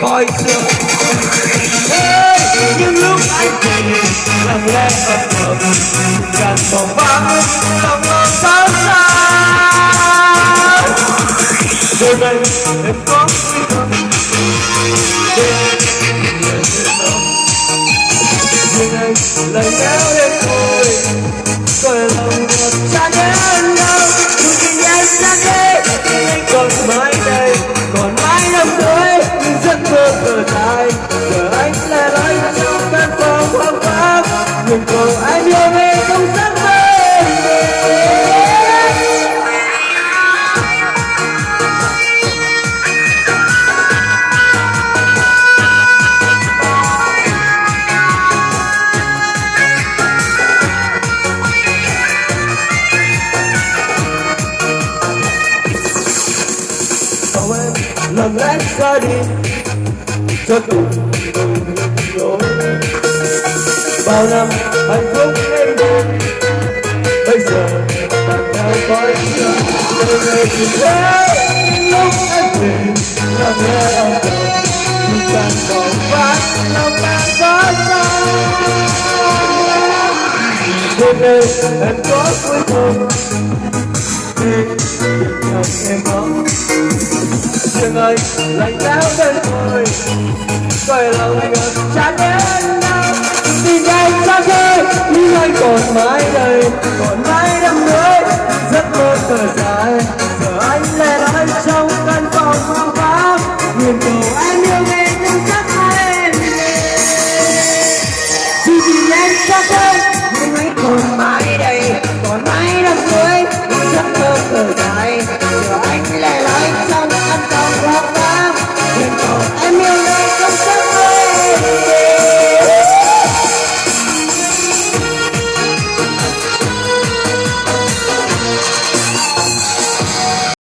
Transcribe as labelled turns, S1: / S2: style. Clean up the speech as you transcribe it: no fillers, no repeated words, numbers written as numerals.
S1: khói sương. Những lúc anh về lặng lẽ âm thầm tràn màu vắng lòng ngọt xót xa. Đôi bên em có quý tâm nhưng anh lại kéo đến thôi coi lòng ngọt xa đến đâu. Dù tình anh xa thế nhưng anh còn mãi đây, còn mãi năm cuối nhưng giấc mơ thở dài. Giờ anh lại lái trong căn phòng hoang vắng nhưng còn anh yêu em trong giấc mơ. Lặng lẽ ra đi cho cùng rồi bao năm hạnh phúc em buồn bây giờ bạn theo khói sương. Đời người chỉ thế lúc em về lặng lẽ âm thầm nhưng càng còn vắng lòng càng có xa. Hôm nay em có cuối cùng nhưng nhầm em ngóng nhưng anh lạnh lẽo bên thôi coi lòng ngợt chán đến đâu. Tình anh xa thế nhưng anh còn mãi đây, còn mãi năm cuối giấc mơ thở dài.